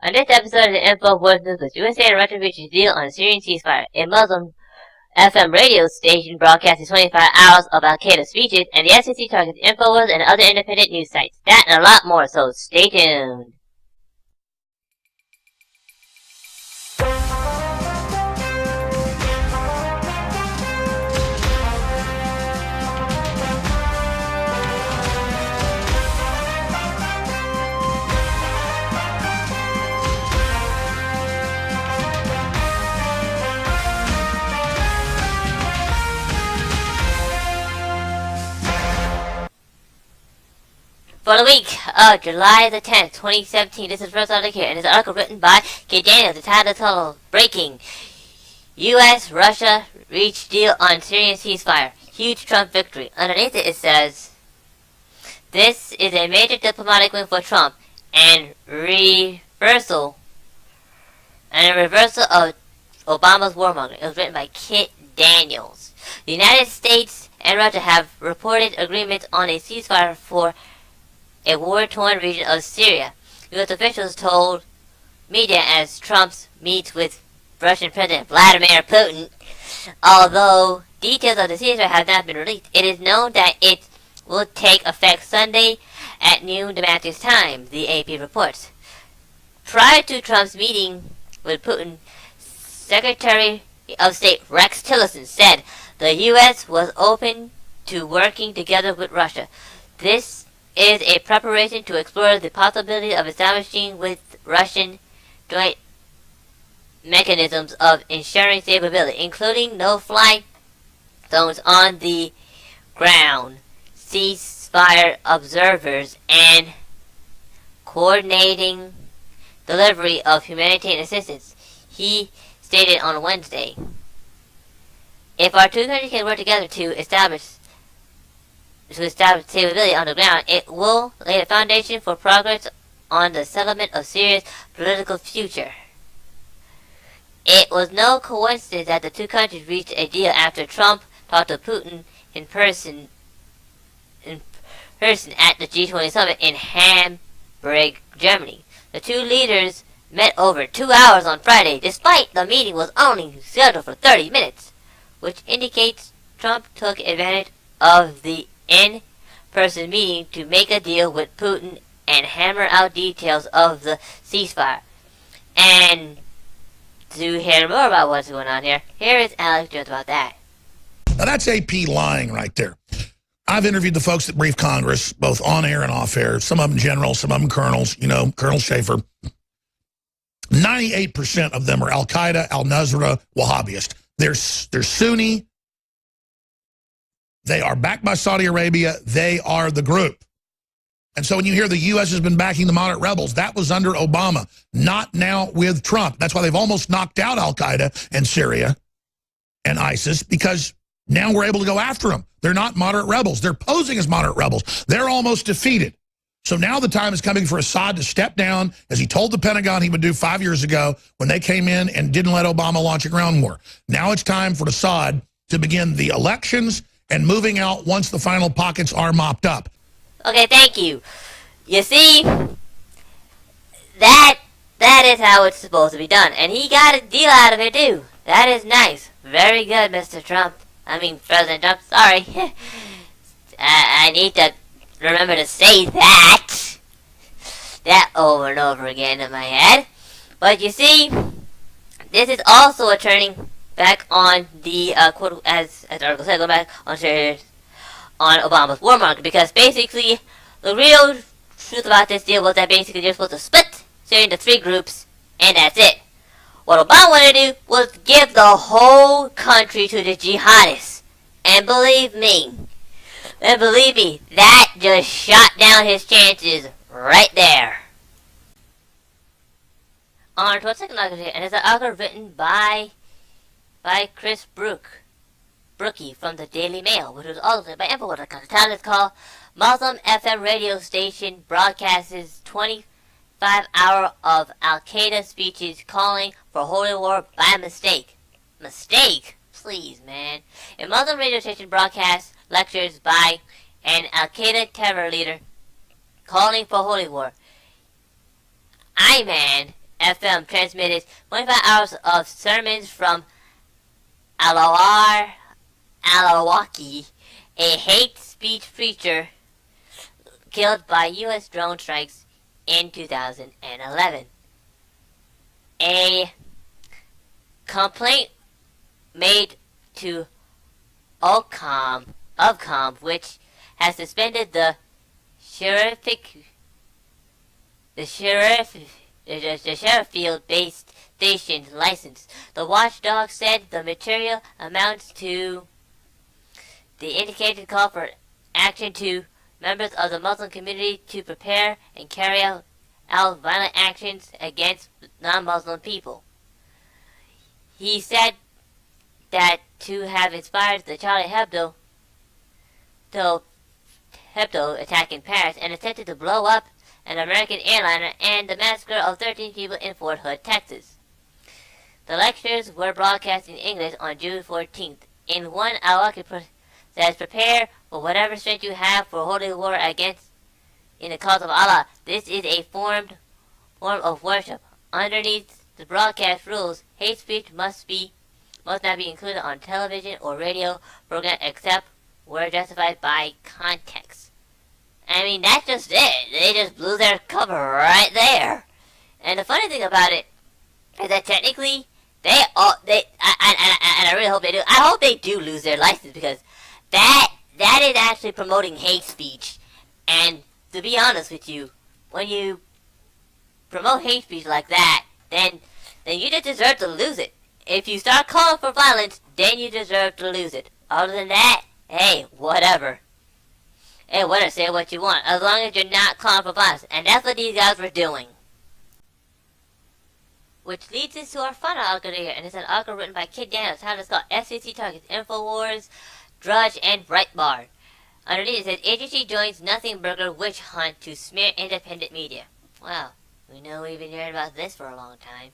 On this episode of the Infowars News, the USA and Russia reach a deal on a Syrian ceasefire. A Muslim FM radio station broadcasting 25 hours of Al-Qaeda speeches, and the SEC targets Infowars and other independent news sites. That and a lot more, so stay tuned. For the week of July the 10th, 2017, this is the first article here, and it's an article written by K. Daniels. The title Breaking. U.S. Russia reach deal on Syrian ceasefire. Huge Trump victory. Underneath it, it says, this is a major diplomatic win for Trump and reversal of Obama's warmongering. It was written by Kit Daniels. The United States and Russia have reported agreements on a ceasefire for a war-torn region of Syria. U.S. officials told media as Trump meets with Russian President Vladimir Putin. Although details of the ceasefire have not been released, it is known that it will take effect Sunday at noon Damascus time, the AP reports. Prior to Trump's meeting with Putin, Secretary of State Rex Tillerson said the U.S. was open to working together with Russia. This is a preparation to explore the possibility of establishing with Russian joint mechanisms of ensuring stability, including no-fly zones on the ground, ceasefire observers, and coordinating delivery of humanitarian assistance, he stated on Wednesday. If our two countries can work together to establish stability on the ground, it will lay the foundation for progress on the settlement of Syria's political future. It was no coincidence that the two countries reached a deal after Trump talked to Putin in person at the G20 summit in Hamburg, Germany. The two leaders met over 2 hours on Friday, despite the meeting was only scheduled for 30 minutes, which indicates Trump took advantage of the in-person meeting to make a deal with Putin and hammer out details of the ceasefire. And to hear more about what's going on here, here is Alex Jones about that. Now that's AP lying right there. I've interviewed the folks that brief Congress, both on air and off air, some of them generals, some of them colonels, you know, Colonel Schaefer. 98% of them are Al-Qaeda, Al-Nusra, Wahhabist. They're Sunni. They are backed by Saudi Arabia. They are the group. And so when you hear the U.S. has been backing the moderate rebels, that was under Obama, not now with Trump. That's why they've almost knocked out Al-Qaeda and Syria and ISIS, because now we're able to go after them. They're not moderate rebels. They're posing as moderate rebels. They're almost defeated. So now the time is coming for Assad to step down, as he told the Pentagon he would do 5 years ago when they came in and didn't let Obama launch a ground war. Now it's time for Assad to begin the elections and moving out once the final pockets are mopped up. Okay, thank you. You see, that is how it's supposed to be done. And he got a deal out of it, too. That is nice. Very good, Mr. Trump. I mean, President Trump, sorry. I need to remember to say that over and over again in my head. But you see, this is also a turning back on the quote, as the article said, go back on Obama's warmongering, because basically the real truth about this deal was that basically they're supposed to split Syria into 3 groups, and that's it. What Obama wanted to do was give the whole country to the jihadists, and believe me, that just shot down his chances right there. On to our second article here, and it's an article written by Chris Brookie from the Daily Mail, which was also written by Infowars. The title is called Muslim FM Radio Station Broadcasts 25-hour of Al-Qaeda speeches calling for holy war by mistake. Mistake? Please, man. A Muslim radio station broadcasts lectures by an Al-Qaeda terror leader calling for holy war. Ayman FM transmitted 25 hours of sermons from Al-Awlaki, a hate speech preacher killed by U.S. drone strikes in 2011. A complaint made to Ofcom, which has suspended the Sheffield-based station license. The watchdog said the material amounts to the indicated call for action to members of the Muslim community to prepare and carry out violent actions against non-Muslim people. He said that to have inspired the Charlie Hebdo attack in Paris and attempted to blow up an American airliner and the massacre of 13 people in Fort Hood, Texas. The lectures were broadcast in English on June 14th. In one, Al-Awlaki says, "Prepare for whatever strength you have for holy war against in the cause of Allah. This is a form of worship. Underneath the broadcast rules, hate speech must not be included on television or radio program except where justified by context." I mean, that's just it. They just blew their cover right there. And the funny thing about it is that technically, I really hope they do. I hope they do lose their license, because that is actually promoting hate speech. And to be honest with you, when you promote hate speech like that, then you just deserve to lose it. If you start calling for violence, then you deserve to lose it. Other than that, hey, whatever. Hey, whatever, say what you want, as long as you're not calling for violence. And that's what these guys were doing. Which leads us to our final article here, and it's an article written by Kit Daniels, how it's called FCC Targets Infowars, Drudge, and Breitbart. Underneath it says, agency joins Nothing Burger witch hunt to smear independent media. Wow, we know we've been hearing about this for a long time.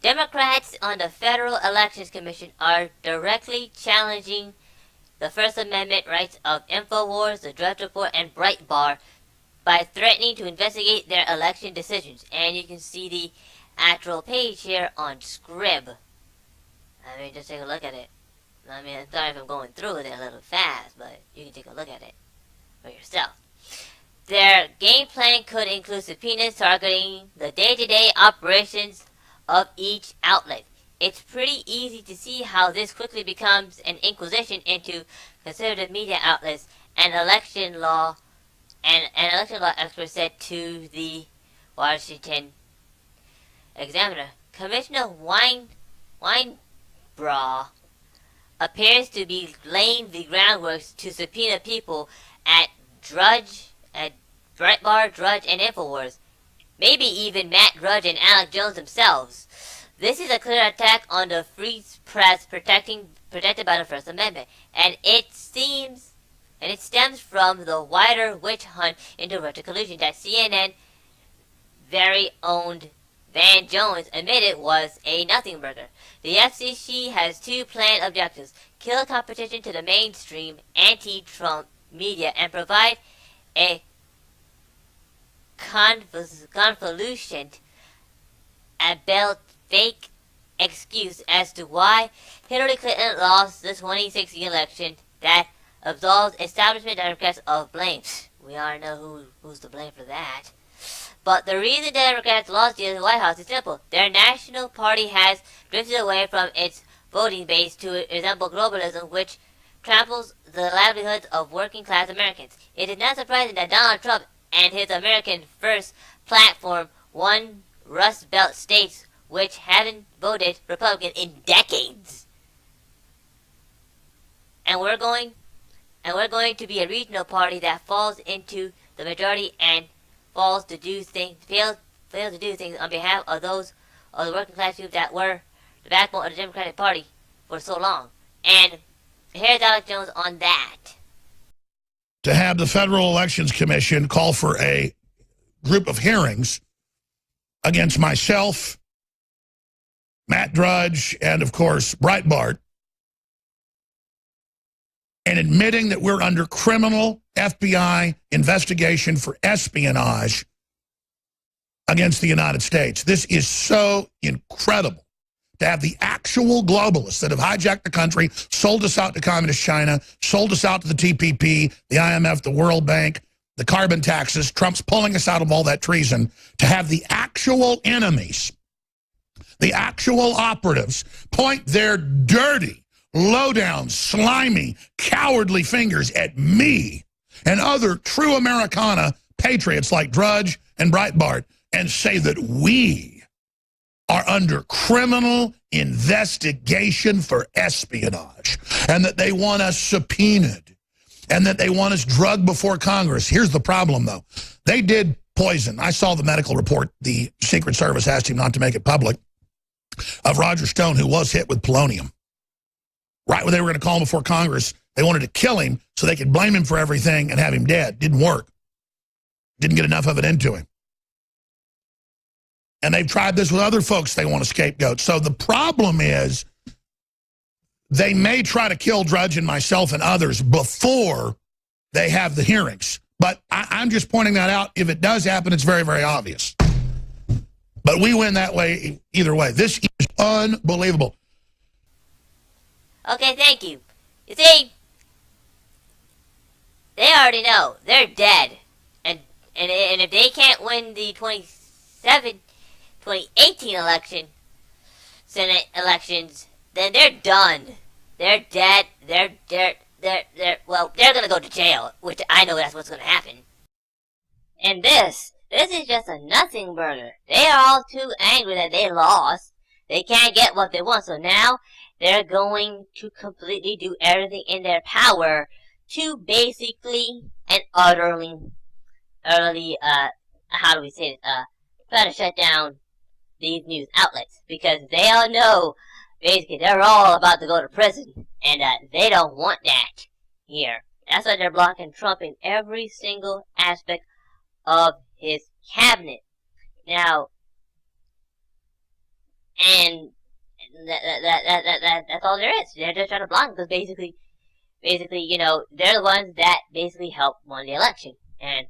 Democrats on the Federal Elections Commission are directly challenging the First Amendment rights of Infowars, the Drudge Report, and Breitbart by threatening to investigate their election decisions. And you can see the actual page here on Scrib. I mean, just take a look at it. I mean, I'm sorry if I'm going through it a little fast, but you can take a look at it for yourself. Their game plan could include subpoenas targeting the day-to-day operations of each outlet. It's pretty easy to see how this quickly becomes an inquisition into conservative media outlets. An election law expert said to the Washington Examiner. Commissioner Weinbraw appears to be laying the groundwork to subpoena people at Breitbart, Drudge, and Infowars. Maybe even Matt Drudge and Alex Jones themselves. This is a clear attack on the free press protected by the First Amendment, and it stems from the wider witch hunt into Russia collusion that CNN very owned Van Jones admitted was a nothing burger. The FCC has two planned objectives: kill competition to the mainstream anti-Trump media and provide a convolution about fake excuse as to why Hillary Clinton lost the 2016 election that absolves establishment Democrats of blame. We already know who's to blame for that. But the reason Democrats lost the White House is simple. Their national party has drifted away from its voting base to resemble globalism, which tramples the livelihoods of working-class Americans. It is not surprising that Donald Trump and his American First platform won Rust Belt states which haven't voted Republican in decades. And we're going to be a regional party that falls into the majority and fails to do things on behalf of those of the working class group that were the backbone of the Democratic Party for so long. And here's Alex Jones on that. To have the Federal Elections Commission call for a group of hearings against myself, Matt Drudge, and of course Breitbart, and admitting that we're under criminal FBI investigation for espionage, against the United States. This is so incredible to have the actual globalists that have hijacked the country, sold us out to Communist China, sold us out to the TPP, the IMF, the World Bank, the carbon taxes, Trump's pulling us out of all that treason, to have the actual enemies, the actual operatives, point their dirty, low-down, slimy, cowardly fingers at me and other true Americana patriots like Drudge and Breitbart and say that we are under criminal investigation for espionage and that they want us subpoenaed and that they want us drugged before Congress. Here's the problem, though. They did poison. I saw the medical report. The Secret Service asked him not to make it public, of Roger Stone, who was hit with polonium. Right when they were going to call him before Congress, they wanted to kill him so they could blame him for everything and have him dead. Didn't work. Didn't get enough of it into him. And they've tried this with other folks they want to scapegoat. So the problem is they may try to kill Drudge and myself and others before they have the hearings. But I'm just pointing that out. If it does happen, it's very, very obvious. But we win that way either way. This is unbelievable. Okay, thank you. You see, they already know. They're dead. And if they can't win the 2018 election, Senate elections, then they're done. They're dead. Well, they're gonna go to jail, which I know that's what's gonna happen. And this is just a nothing burger. They are all too angry that they lost. They can't get what they want, so now they're going to completely do everything in their power to basically and utterly, how do we say it, try to shut down these news outlets, because they all know, basically, they're all about to go to prison, and they don't want that here. That's why they're blocking Trump in every single aspect of his cabinet. Now, and that's all there is. They're just trying to block him because basically, you know, they're the ones that basically helped win the election. And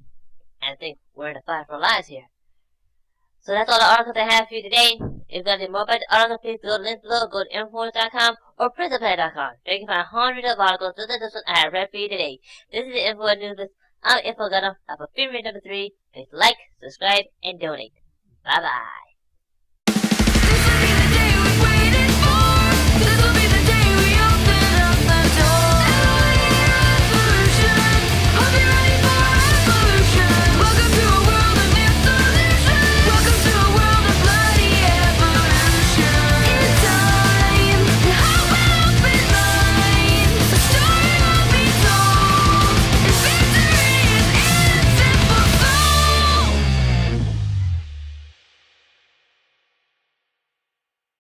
I think we're in a fight for our lives here. So that's all the articles I have for you today. If you guys need more about the articles, please go to the link below, go to Infowars.com or PrisonPlay.com. There you can find hundreds of articles just like this one I have read for you today. This is the Infowars News List. I'm Info Gunner. Have a favorite number 3. Please like, subscribe, and donate. Bye-bye.